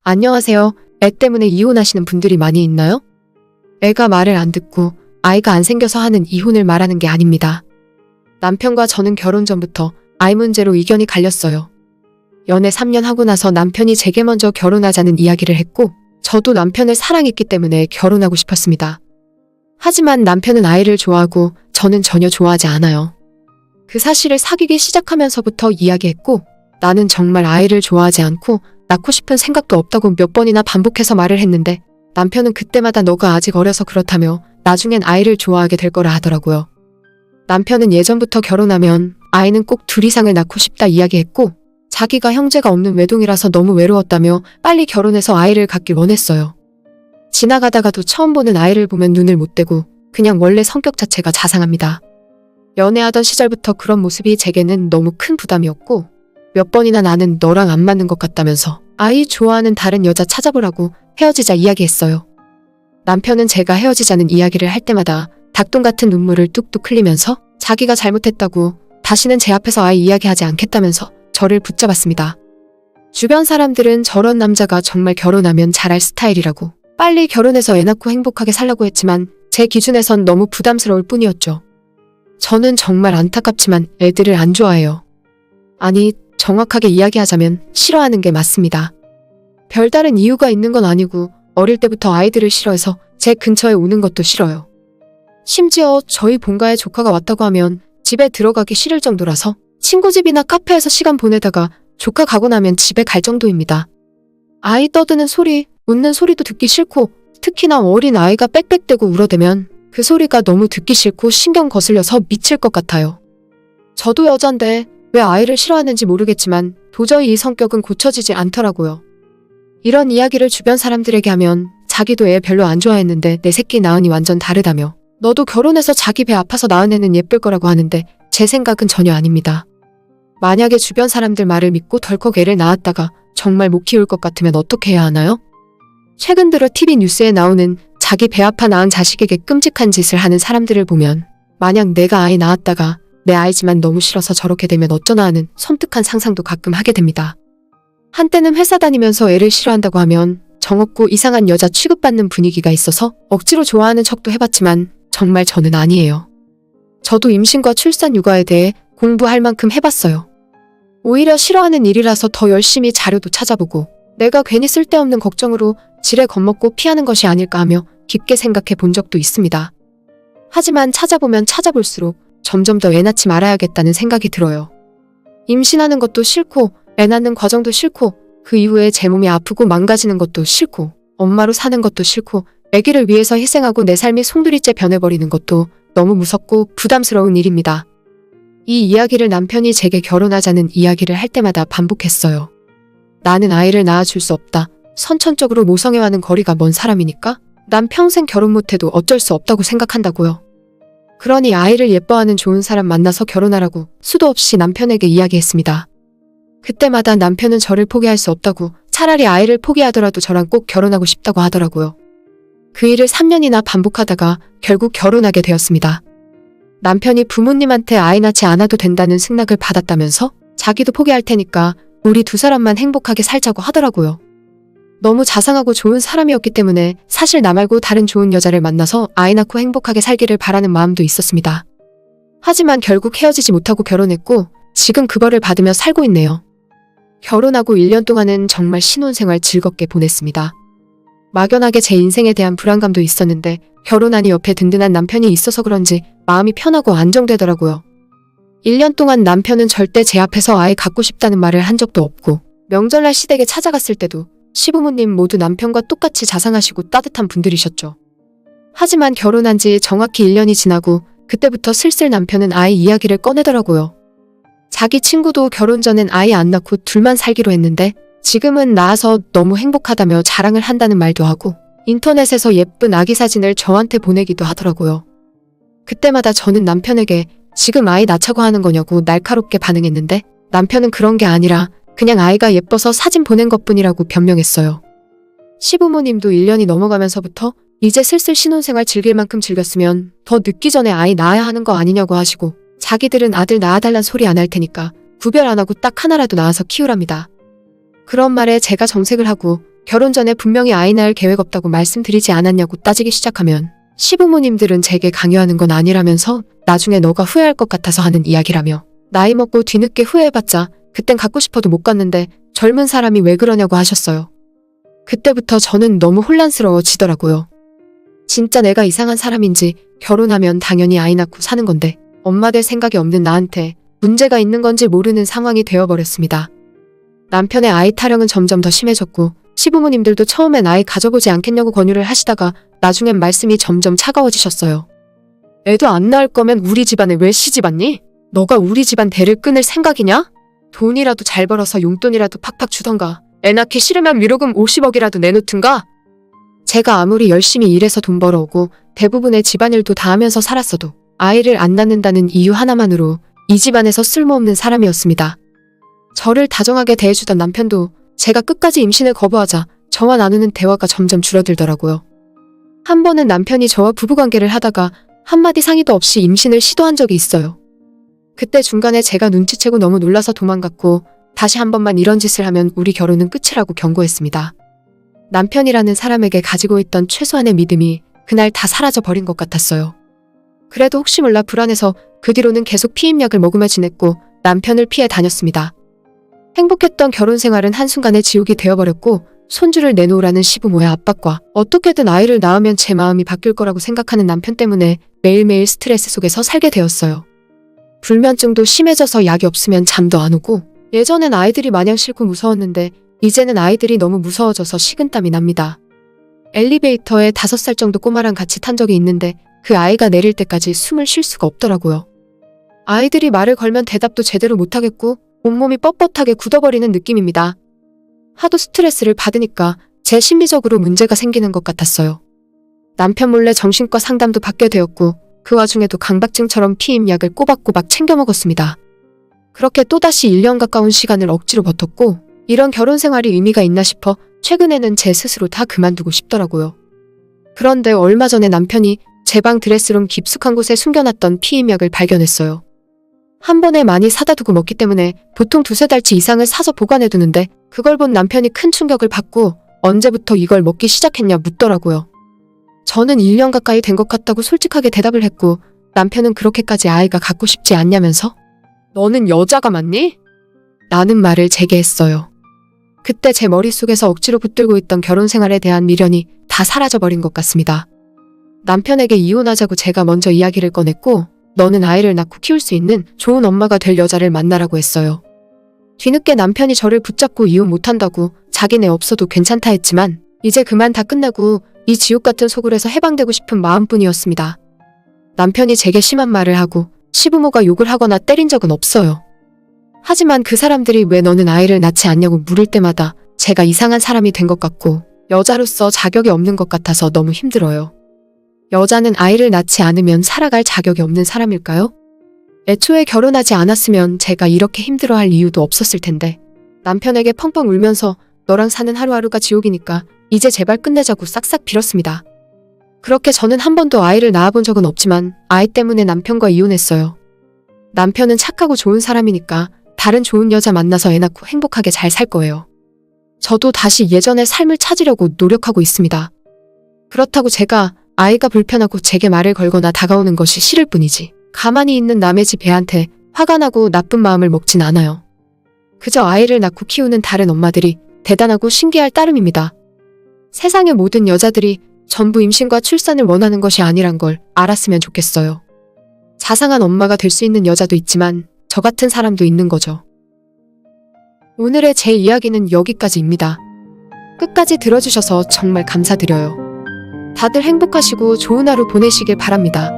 안녕하세요. 애 때문에 이혼하시는 분들이 많이 있나요? 애가 말을 안 듣고 아이가 안 생겨서 하는 이혼을 말하는 게 아닙니다. 남편과 저는 결혼 전부터 아이 문제로 의견이 갈렸어요. 연애 3년 하고 나서 남편이 제게 먼저 결혼하자는 이야기를 했고 저도 남편을 사랑했기 때문에 결혼하고 싶었습니다. 하지만 남편은 아이를 좋아하고 저는 전혀 좋아하지 않아요. 그 사실을 사귀기 시작하면서부터 이야기했고 나는 정말 아이를 좋아하지 않고 낳고 싶은 생각도 없다고 몇 번이나 반복해서 말을 했는데 남편은 그때마다 너가 아직 어려서 그렇다며 나중엔 아이를 좋아하게 될 거라 하더라고요. 남편은 예전부터 결혼하면 아이는 꼭 둘 이상을 낳고 싶다 이야기했고 자기가 형제가 없는 외동이라서 너무 외로웠다며 빨리 결혼해서 아이를 갖길 원했어요. 지나가다가도 처음 보는 아이를 보면 눈을 못 떼고 그냥 원래 성격 자체가 자상합니다. 연애하던 시절부터 그런 모습이 제게는 너무 큰 부담이었고 몇 번이나 나는 너랑 안 맞는 것 같다면서 아이 좋아하는 다른 여자 찾아보라고 헤어지자 이야기했어요. 남편은 제가 헤어지자는 이야기를 할 때마다 닭똥 같은 눈물을 뚝뚝 흘리면서 자기가 잘못했다고 다시는 제 앞에서 아이 이야기하지 않겠다면서 저를 붙잡았습니다. 주변 사람들은 저런 남자가 정말 결혼하면 잘할 스타일이라고 빨리 결혼해서 애 낳고 행복하게 살라고 했지만 제 기준에선 너무 부담스러울 뿐이었죠. 저는 정말 안타깝지만 애들을 안 좋아해요. 아니, 정확하게 이야기하자면 싫어하는 게 맞습니다. 별다른 이유가 있는 건 아니고 어릴 때부터 아이들을 싫어해서 제 근처에 오는 것도 싫어요. 심지어 저희 본가에 조카가 왔다고 하면 집에 들어가기 싫을 정도라서 친구 집이나 카페에서 시간 보내다가 조카 가고 나면 집에 갈 정도입니다. 아이 떠드는 소리, 웃는 소리도 듣기 싫고 특히나 어린 아이가 빽빽대고 울어대면 그 소리가 너무 듣기 싫고 신경 거슬려서 미칠 것 같아요. 저도 여잔데 왜 아이를 싫어하는지 모르겠지만 도저히 이 성격은 고쳐지지 않더라고요. 이런 이야기를 주변 사람들에게 하면 자기도 애 별로 안 좋아했는데 내 새끼 낳으니 완전 다르다며 너도 결혼해서 자기 배 아파서 낳은 애는 예쁠 거라고 하는데 제 생각은 전혀 아닙니다. 만약에 주변 사람들 말을 믿고 덜컥 애를 낳았다가 정말 못 키울 것 같으면 어떻게 해야 하나요? 최근 들어 TV 뉴스에 나오는 자기 배 아파 낳은 자식에게 끔찍한 짓을 하는 사람들을 보면 만약 내가 아이 낳았다가 내 아이지만 너무 싫어서 저렇게 되면 어쩌나 하는 섬뜩한 상상도 가끔 하게 됩니다. 한때는 회사 다니면서 애를 싫어한다고 하면 정없고 이상한 여자 취급받는 분위기가 있어서 억지로 좋아하는 척도 해봤지만 정말 저는 아니에요. 저도 임신과 출산 육아에 대해 공부할 만큼 해봤어요. 오히려 싫어하는 일이라서 더 열심히 자료도 찾아보고 내가 괜히 쓸데없는 걱정으로 지레 겁먹고 피하는 것이 아닐까 하며 깊게 생각해 본 적도 있습니다. 하지만 찾아보면 찾아볼수록 점점 더 애 낳지 말아야겠다는 생각이 들어요. 임신하는 것도 싫고 애 낳는 과정도 싫고 그 이후에 제 몸이 아프고 망가지는 것도 싫고 엄마로 사는 것도 싫고 아기를 위해서 희생하고 내 삶이 송두리째 변해버리는 것도 너무 무섭고 부담스러운 일입니다. 이 이야기를 남편이 제게 결혼하자는 이야기를 할 때마다 반복했어요. 나는 아이를 낳아줄 수 없다. 선천적으로 모성애와는 거리가 먼 사람이니까 난 평생 결혼 못해도 어쩔 수 없다고 생각한다고요. 그러니 아이를 예뻐하는 좋은 사람 만나서 결혼하라고 수도 없이 남편에게 이야기했습니다. 그때마다 남편은 저를 포기할 수 없다고 차라리 아이를 포기하더라도 저랑 꼭 결혼하고 싶다고 하더라고요. 그 일을 3년이나 반복하다가 결국 결혼하게 되었습니다. 남편이 부모님한테 아이 낳지 않아도 된다는 승낙을 받았다면서 자기도 포기할 테니까 우리 두 사람만 행복하게 살자고 하더라고요. 너무 자상하고 좋은 사람이었기 때문에 사실 나 말고 다른 좋은 여자를 만나서 아이 낳고 행복하게 살기를 바라는 마음도 있었습니다. 하지만 결국 헤어지지 못하고 결혼했고 지금 그 벌을 받으며 살고 있네요. 결혼하고 1년 동안은 정말 신혼생활 즐겁게 보냈습니다. 막연하게 제 인생에 대한 불안감도 있었는데 결혼하니 옆에 든든한 남편이 있어서 그런지 마음이 편하고 안정되더라고요. 1년 동안 남편은 절대 제 앞에서 아이 갖고 싶다는 말을 한 적도 없고 명절날 시댁에 찾아갔을 때도 시부모님 모두 남편과 똑같이 자상하시고 따뜻한 분들이셨죠. 하지만 결혼한 지 정확히 1년이 지나고 그때부터 슬슬 남편은 아이 이야기를 꺼내더라고요. 자기 친구도 결혼 전엔 아이 안 낳고 둘만 살기로 했는데 지금은 낳아서 너무 행복하다며 자랑을 한다는 말도 하고 인터넷에서 예쁜 아기 사진을 저한테 보내기도 하더라고요. 그때마다 저는 남편에게 지금 아이 낳자고 하는 거냐고 날카롭게 반응했는데 남편은 그런 게 아니라 그냥 아이가 예뻐서 사진 보낸 것뿐이라고 변명했어요. 시부모님도 1년이 넘어가면서부터 이제 슬슬 신혼생활 즐길 만큼 즐겼으면 더 늦기 전에 아이 낳아야 하는 거 아니냐고 하시고 자기들은 아들 낳아달란 소리 안 할 테니까 구별 안 하고 딱 하나라도 낳아서 키우랍니다. 그런 말에 제가 정색을 하고 결혼 전에 분명히 아이 낳을 계획 없다고 말씀드리지 않았냐고 따지기 시작하면 시부모님들은 제게 강요하는 건 아니라면서 나중에 너가 후회할 것 같아서 하는 이야기라며 나이 먹고 뒤늦게 후회해봤자 그땐 갖고 싶어도 못 갔는데 젊은 사람이 왜 그러냐고 하셨어요. 그때부터 저는 너무 혼란스러워지더라고요. 진짜 내가 이상한 사람인지 결혼하면 당연히 아이 낳고 사는 건데 엄마 될 생각이 없는 나한테 문제가 있는 건지 모르는 상황이 되어버렸습니다. 남편의 아이 타령은 점점 더 심해졌고 시부모님들도 처음엔 아이 가져보지 않겠냐고 권유를 하시다가 나중엔 말씀이 점점 차가워지셨어요. 애도 안 낳을 거면 우리 집안에 왜 시집 왔니? 너가 우리 집안 대를 끊을 생각이냐? 돈이라도 잘 벌어서 용돈이라도 팍팍 주던가 애 낳기 싫으면 위로금 50억이라도 내놓든가. 제가 아무리 열심히 일해서 돈 벌어오고 대부분의 집안일도 다 하면서 살았어도 아이를 안 낳는다는 이유 하나만으로 이 집안에서 쓸모없는 사람이었습니다. 저를 다정하게 대해주던 남편도 제가 끝까지 임신을 거부하자 저와 나누는 대화가 점점 줄어들더라고요. 한 번은 남편이 저와 부부관계를 하다가 한마디 상의도 없이 임신을 시도한 적이 있어요. 그때 중간에 제가 눈치채고 너무 놀라서 도망갔고 다시 한 번만 이런 짓을 하면 우리 결혼은 끝이라고 경고했습니다. 남편이라는 사람에게 가지고 있던 최소한의 믿음이 그날 다 사라져버린 것 같았어요. 그래도 혹시 몰라 불안해서 그 뒤로는 계속 피임약을 먹으며 지냈고 남편을 피해 다녔습니다. 행복했던 결혼 생활은 한순간에 지옥이 되어버렸고 손주를 내놓으라는 시부모의 압박과 어떻게든 아이를 낳으면 제 마음이 바뀔 거라고 생각하는 남편 때문에 매일매일 스트레스 속에서 살게 되었어요. 불면증도 심해져서 약이 없으면 잠도 안 오고 예전엔 아이들이 마냥 싫고 무서웠는데 이제는 아이들이 너무 무서워져서 식은땀이 납니다. 엘리베이터에 5살 정도 꼬마랑 같이 탄 적이 있는데 그 아이가 내릴 때까지 숨을 쉴 수가 없더라고요. 아이들이 말을 걸면 대답도 제대로 못하겠고 온몸이 뻣뻣하게 굳어버리는 느낌입니다. 하도 스트레스를 받으니까 제 심리적으로 문제가 생기는 것 같았어요. 남편 몰래 정신과 상담도 받게 되었고 그 와중에도 강박증처럼 피임약을 꼬박꼬박 챙겨 먹었습니다. 그렇게 또다시 1년 가까운 시간을 억지로 버텼고 이런 결혼 생활이 의미가 있나 싶어 최근에는 제 스스로 다 그만두고 싶더라고요. 그런데 얼마 전에 남편이 제 방 드레스룸 깊숙한 곳에 숨겨놨던 피임약을 발견했어요. 한 번에 많이 사다 두고 먹기 때문에 보통 2-3달치 이상을 사서 보관해두는데 그걸 본 남편이 큰 충격을 받고 언제부터 이걸 먹기 시작했냐 묻더라고요. 저는 1년 가까이 된 것 같다고 솔직하게 대답을 했고 남편은 그렇게까지 아이가 갖고 싶지 않냐면서 너는 여자가 맞니? 라는 말을 제게 했어요. 그때 제 머릿속에서 억지로 붙들고 있던 결혼 생활에 대한 미련이 다 사라져버린 것 같습니다. 남편에게 이혼하자고 제가 먼저 이야기를 꺼냈고 너는 아이를 낳고 키울 수 있는 좋은 엄마가 될 여자를 만나라고 했어요. 뒤늦게 남편이 저를 붙잡고 이혼 못한다고 자기네 없어도 괜찮다 했지만 이제 그만 다 끝내고 이 지옥 같은 소굴에서 해방되고 싶은 마음뿐이었습니다. 남편이 제게 심한 말을 하고 시부모가 욕을 하거나 때린 적은 없어요. 하지만 그 사람들이 왜 너는 아이를 낳지 않냐고 물을 때마다 제가 이상한 사람이 된 것 같고 여자로서 자격이 없는 것 같아서 너무 힘들어요. 여자는 아이를 낳지 않으면 살아갈 자격이 없는 사람일까요? 애초에 결혼하지 않았으면 제가 이렇게 힘들어할 이유도 없었을 텐데 남편에게 펑펑 울면서 너랑 사는 하루하루가 지옥이니까 이제 제발 끝내자고 싹싹 빌었습니다. 그렇게 저는 한 번도 아이를 낳아본 적은 없지만 아이 때문에 남편과 이혼했어요. 남편은 착하고 좋은 사람이니까 다른 좋은 여자 만나서 애 낳고 행복하게 잘 살 거예요. 저도 다시 예전의 삶을 찾으려고 노력하고 있습니다. 그렇다고 제가 아이가 불편하고 제게 말을 걸거나 다가오는 것이 싫을 뿐이지 가만히 있는 남의 집 애한테 화가 나고 나쁜 마음을 먹진 않아요. 그저 아이를 낳고 키우는 다른 엄마들이 대단하고 신기할 따름입니다. 세상의 모든 여자들이 전부 임신과 출산을 원하는 것이 아니란 걸 알았으면 좋겠어요. 자상한 엄마가 될 수 있는 여자도 있지만 저 같은 사람도 있는 거죠. 오늘의 제 이야기는 여기까지입니다. 끝까지 들어주셔서 정말 감사드려요. 다들 행복하시고 좋은 하루 보내시길 바랍니다.